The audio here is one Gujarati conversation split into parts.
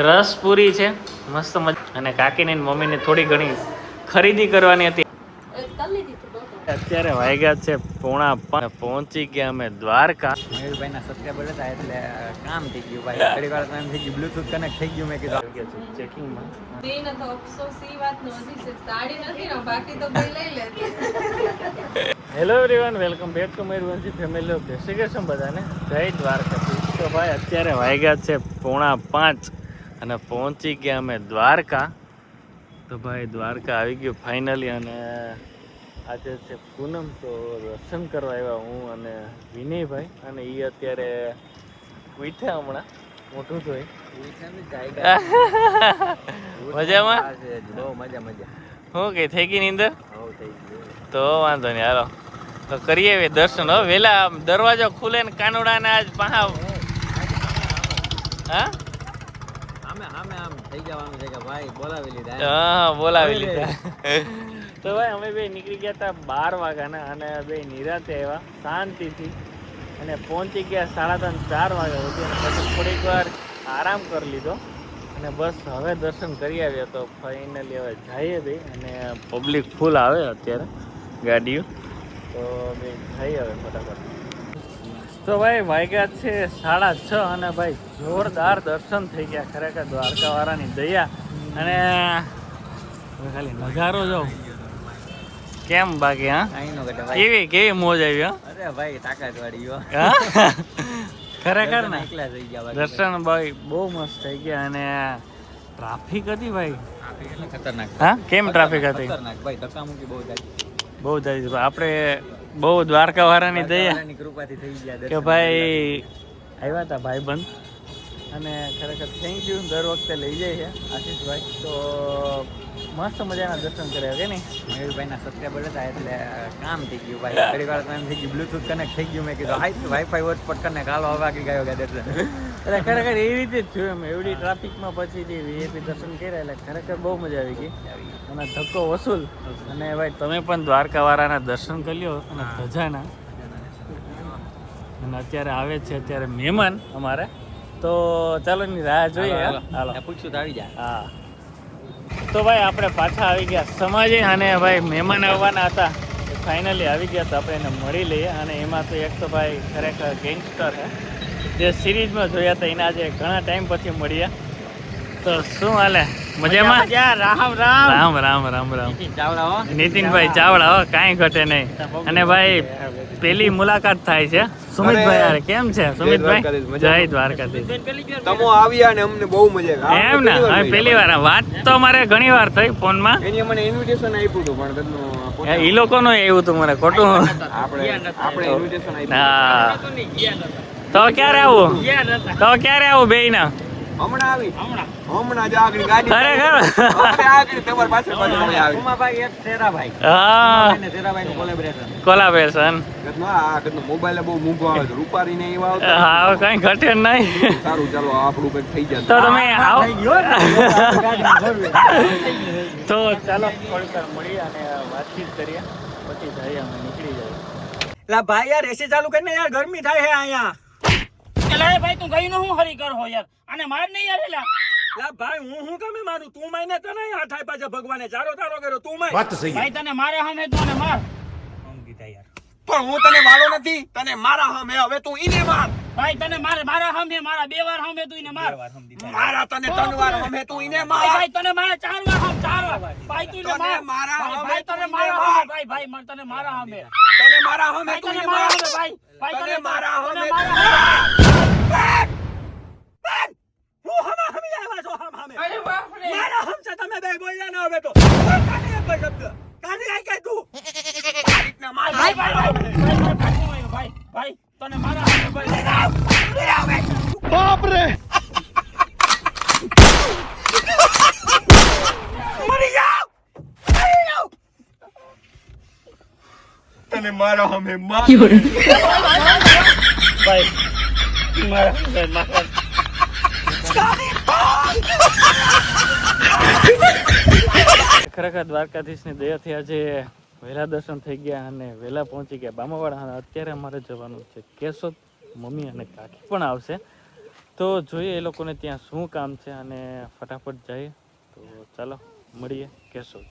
રસ પૂરી છે મસ્ત મજા, અને કાકીને મમ્મીને થોડી ઘણી ખરીદી કરવાની હતી. અત્યારે વાગ્યા છે 4:30, પહોંચી ગયા અમે દ્વારકા. મયુરભાઈ ના સબસ્ક્રાઈબર હતા એટલે કામ થઈ ગયું ભાઈ. ઘડી વાર એમ થઈ ગયું બ્લુટૂથ કનેક્ટ થઈ ગયું. મેં કીધું આવી ગયા છે ચેકિંગમાં. બેને તો અફસોસ ઈ વાતનો હજી છે સાડી નથી ને બાકી તો બે લઈ લે. Hello everyone, welcome back to Mayurvanshi family of destination. બધાને જય દ્વારકા. તો ભાઈ અત્યારે વાગ્યા છે 4:30 અને પહોંચી ગયા અમે દ્વારકા. તો ભાઈ દ્વારકા આવી ગયું ફાઇનલી, અને આજે છે પૂનમ, તો દર્શન કરવા આવ્યા હું અને વિનયભાઈ. અને એ અત્યારે ઉઠ્યા હમણાં, મોટું જોઈ મજામાં. બહુ મજા મજા. શું કે થઈ ગઈ નીંદર? તો વાંધો નહીં, હાલો તો કરીએ હવે દર્શન. હવે વેલા દરવાજો ખુલે ને કાનુડા ને આજ પહા હા થઈ જવાનું છે કે ભાઈ બોલાવી લીધા. હા બોલાવી લીધા. તો ભાઈ અમે બે નીકળી ગયા હતા 12 વાગ્યાના, અને બે નિરાતે આવ્યા શાંતિથી, અને પહોંચી ગયા 3:30-4 વાગ્યા સુધી. અને પછી થોડીક વાર આરામ કરી લીધો, અને બસ હવે દર્શન કરી આવ્યા. તો ફાઇનલી હવે જઈએ ભાઈ, અને પબ્લિક ફૂલ આવે અત્યારે ગાડીઓ, તો બે જઈએ હવે ફટાફટ. તો ભાઈ વાગ્યા છે 6:30, અને ભાઈ જોરદાર દર્શન થઈ ગયા ખરેખર, દ્વારકા વાળાની દયા. અને ખાલી નજારો જો કેમ બાકી. હા કેવી મોજ આવી. હા અરે ભાઈ તાકાત વાળી ખરેખર ને એકલા થઈ ગયા દર્શન ભાઈ બહુ મસ્ત થઈ ગયા. અને ટ્રાફિક હતી ભાઈ, ખતરનાક. હા કેમ ટ્રાફિક હતી? ખતરનાક ભાઈ, ધક્કામુક્કી બહુ થાય. બહુ થાય. આપણે બહુ દ્વારકા વાળાની દયા કૃપાથી થઈ ગયા કે ભાઈ આવ્યા હતા ભાઈબંધ, અને ખરેખર થેન્ક યુ. દર વખતે લઈ જાય છે આશીષભાઈ, તો મસ્ત મજાના દર્શન કર્યા કે નહીં. મયુરભાઈ ના સબસ્ક્રાઈબર હતા એટલે કામ થઈ ગયું ભાઈ. ઘડી વાર એમ થઈ ગયું બ્લુટૂથ કનેક્ટ થઈ ગયું. મેં કીધું હાઈ વાઈફાઈ હોટસ્પોટ કરીને કાલો હવે આગળ ગયો ગયા દર્શન. એટલે ખરેખર એ રીતે જ થયું એમ. એવડી ટ્રાફિકમાં પછી જે વીઆઈપી દર્શન કર્યા એટલે ખરેખર બહુ મજા આવી ગઈ, અને ધક્કો વસૂલ. અને ભાઈ તમે પણ દ્વારકા વાળાના દર્શન કરી લો, અને ધજાના. અને અત્યારે આવે છે અત્યારે મહેમાન અમારે, તો ચાલો ની રાહ જોઈએ. હાલો પૂછશું તો આવી જાય. હા તો ભાઈ આપણે પાછા આવી ગયા સમાજે, અને ભાઈ મહેમાન આવવાના હતા, ફાઇનલી આવી ગયા. તો આપણે એને મળી લઈએ. અને એમાં તો એક તો ભાઈ ખરેખર ગેંગસ્ટર છે, જે સિરીઝમાં જોયા હતા એના આજે ઘણા ટાઈમ પછી મળ્યા. તો શું હાલે? મજામાં? રામ રામ રામ રામ રામ. નીતિનભાઈ ચાવડા, હો કાંઈ ઘટે નહીં. અને ભાઈ પેલી મુલાકાત થાય છે સુમિતભાઈ. યાર કેમ છે સુમિતભાઈ? જય દ્વારકાધીશ. તમો આવ્યા ને અમને બહુ મજા આવી. એમ ને હવે પેલી વાર વાત તો મારે ઘણી વાર થઈ ફોનમાં. એની મને ઇન્વિટેશન આપ્યું હતું, પણ ઈ લોકોનું એવું હતું, મને ખોટું. આપણે ઇન્વિટેશન આપ્યું. હા તો ક્યારે આવું? તો ક્યારે આવું બે ના? હમણાં આવી હમણાં જ આગળ ગાડી ખરેખર આગળ તમારી પાછળ આવી. ઉમાભાઈ એક શેરાભાઈ. હા અને શેરાભાઈ નું કોલેબોરેશન. કોલાબરેશન. આ મોબાઈલ બહુ મૂંઘો આવે છે, રૂપારી ને એવા આવતા. હા કઈ ઘટે નહીં. સારું ચાલો આપણું કઈક થઈ જાય. તો તમે આવો તો ચાલો થોડીક વાર મળીએ અને વાતચીત કરીએ, પછી જઈએ અમે નીકળી જઈએ. લા ભાઈ યાર એસી ચાલુ કરીને યાર ગરમી થાય છે અહીંયા. એલા ભાઈ તું ગઈ નો હું હરી કર હો યાર, અને માર નહીં યાર. એલા લા ભાઈ હું કમે મારું? તું માઈને તને આ થાય પાછા ભગવાને ચારો તારો કર્યો. તું માય વાત સહી. ભાઈ તને મારે હમે તું ને માર. પણ હું તને વાળો નથી, તને મારા હમે. હવે તું ઈને માર. ભાઈ તને મારે મારા હમે, મારા 2 વાર હમે તું ને માર. મારા તને 3 વાર હમે, તું ઈને માર. ભાઈ તને મારા 4 વાર હમ 4 વાર. ભાઈ તું ને તને માર. મારા હમે, ભાઈ તને તું મારા ઈને હમે. માર. ભાઈ મર તને મારા હમે. તને મારા હમે, ભાઈ તું તને ઈને મારા માર. હમે. ભાઈ તને તને મારા હમે. હું હમા હમી આવ્યા છો હમ હમે. અરે બાપ રે. મારા હમ છે તમે બે બોલ્યા ના હવે તો. કાઢી એક શબ્દ કાઢી આઈ કે તું રીતના માર. ભાઈ ભાઈ તને મારા હમે. ભાઈ બાપ રે મરી જાવ. તને મારા હમે માર. ભાઈ મારા ખરેખર દ્વારકાધીશની દયાથી આજે વહેલા દર્શન થઈ ગયા, અને વહેલા પહોંચી ગયા બામાવાડા. અને અત્યારે અમારે જવાનું છે કેશોદ. મમ્મી અને કાકી પણ આવશે, તો જોઈએ એ લોકોને ત્યાં શું કામ છે અને ફટાફટ જઈએ. તો ચાલો મળીએ કેશોદ.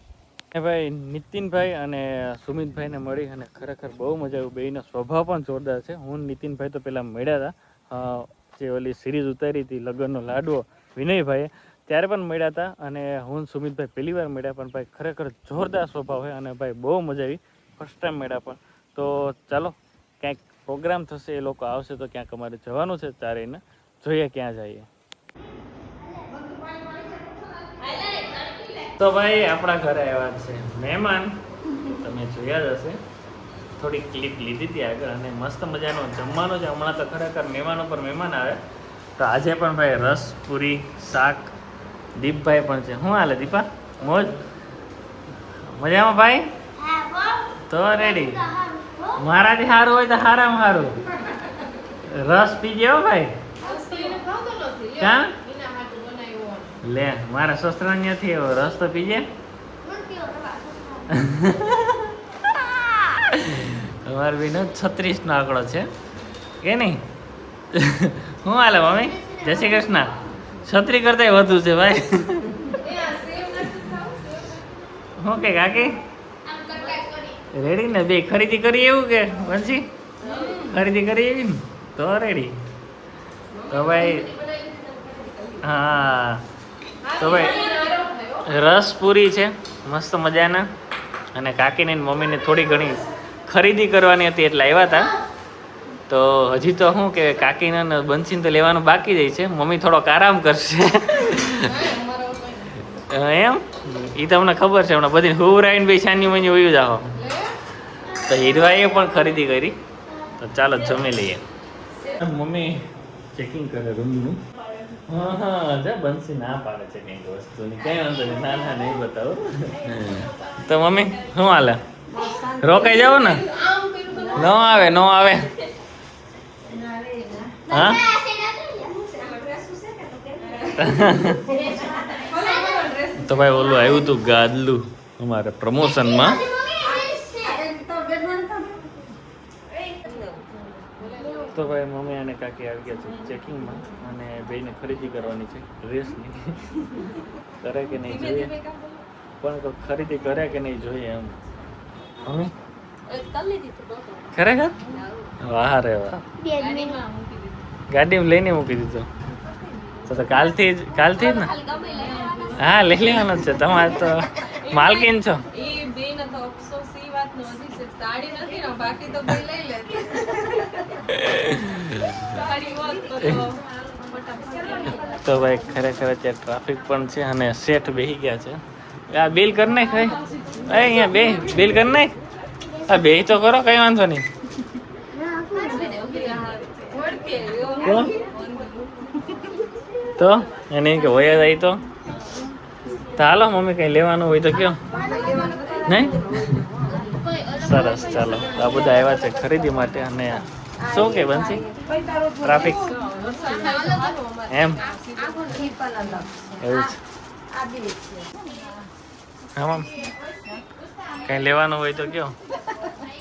એ ભાઈ નીતિનભાઈ અને સુમિતભાઈને મળી અને ખરેખર બહુ મજા આવી. બેયનો સ્વભાવ પણ જોરદાર છે. હું નીતિનભાઈ તો પહેલાં મળ્યા હતા, જે ઓલી સિરીઝ ઉતારી હતી લગ્નનો લાડવો વિનયભાઈએ, ત્યારે પણ મળ્યા હતા. અને હું સુમિતભાઈ પહેલી વાર મળ્યા, પણ ભાઈ ખરેખર જોરદાર સ્વભાવ છે અને ભાઈ બહુ મજા આવી. ફર્સ્ટ ટાઈમ મળ્યા પણ. તો ચાલો ક્યાંક પ્રોગ્રામ થશે, એ લોકો આવશે તો ક્યાંક અમારે જવાનું છે ચારેયને. જોઈએ ક્યાં જઈએ. તો ભાઈ આપણા ઘરે આવ્યા છે મહેમાન. તમે જોયા જ હશે, થોડી ક્લિપ લીધી હતી આગળ અને મસ્ત મજાનો જમવાનો છે. હમણાં તો ખરેખર મહેમાનો પર મહેમાન આવે. તો આજે પણ ભાઈ રસ પૂરી શાક. દીપભાઈ પણ છે. શું હાલે દીપા? મોજ મજામાં ભાઈ? તો રેડી. મારાથી સારું હોય તો સારામાં સારું રસ પીજે હો ભાઈ. ક્યાં લે મારા સસરા નથી એવો રસ તો પીજે. અમારે બેનો 36 નો આંકડો છે કે નહીં? શું હાલે મમ્મી? જય શ્રી કૃષ્ણ. 36 કરતા વધુ છે ભાઈ. શું કે કાકી રેડી ને? બે ખરીદી કરી એવું કે વંશી? ખરીદી કરી એવી ને તો રેડી. તો ભાઈ હા, તો ભાઈ રસ પૂરી છે મસ્ત મજાના. અને કાકીને મમ્મીને થોડી ઘણી ખરીદી કરવાની હતી એટલે આવ્યા હતા. તો હજી તો શું કે કાકીને બંસીને તો લેવાનું બાકી જાય છે. મમ્મી થોડોક આરામ કરશે એમ. એ તમને ખબર છે, હમણાં બધી હુવરાઈને ભાઈ છાની મની વયું જાઓ. તો હીરવાએ પણ ખરીદી કરી. તો ચાલો જમી લઈએ. મમ્મી ચેકિંગ કરે રૂમનું. હા જા બંસી ના પાડે છે કંઈક વસ્તુની. કઈ વાંધો નહીં, ના ના નહીં બતાવો. તો મમ્મી શું હાલે? રોકાઈ જાવ ને? ન આવે ન આવે. હા તો ભાઈ ઓલું આવ્યું હતું ગાદલું અમારે પ્રમોશનમાં. તો ભાઈ મમ્મી અને કાકી આવી ગયા છે ચેકિંગમાં અને બેયને ખરીદી કરવાની છે ડ્રેસની. કરે કે નહીં જોઈએ, પણ ખરીદી કરે કે નહીં જોઈએ એમ. મમ્મી ખરેખર વાહ રે વાહ. ગાડીમાં લઈને મૂકી દીધો તો કાલથી જ ને? હા લઈ લેવાનો જ છે. તમારે તો માલકીન છો. તો ભાઈ ખરેખર અત્યારે ટ્રાફિક પણ છે અને શેઠ બેસી ગયા છે. આ બિલ કરી નાખ ભાઈ. અહીંયા બે બિલ કરી નાખ. આ બે તો કરો, કઈ વાંધો નહીં. તો એને કે હોય જાય તો હાલો મમ્મી કઈ લેવાનું હોય તો કયો. નહીં સરસ. ચાલો આ બધા આવ્યા છે ખરીદી માટે. અને શું કે બંસી ટ્રાફિક એમ એવું છે? હા મમ કઈ લેવાનું હોય તો કયો.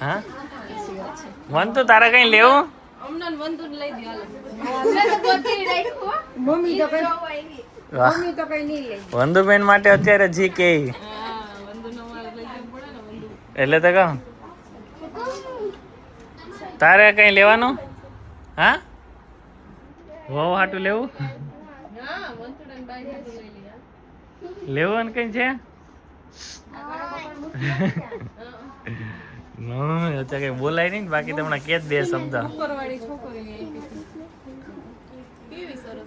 હા મન તો તારે કઈ લેવું? વંદુબેન માટે અત્યારે જી કે એટલે તો કહું તારે કઈ લેવાનું? હા વહુ હાટું લેવું? લેવું કઈ છે? અત્યારે કઈ બોલાય નહીં. બાકી તમને કે બે શબ્દ.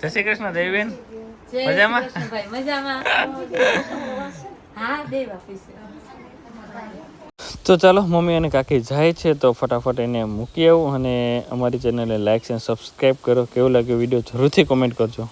જય શ્રી કૃષ્ણ દેવીબેન. મજામાં? તો ચાલો મમ્મી અને કાકી જાય છે તો ફટાફટ એને મૂકી આવું. અને અમારી ચેનલને લાઈક અને સબસ્ક્રાઈબ કરો. કેવું લાગ્યું વિડીયો જરૂરથી કોમેન્ટ કરજો.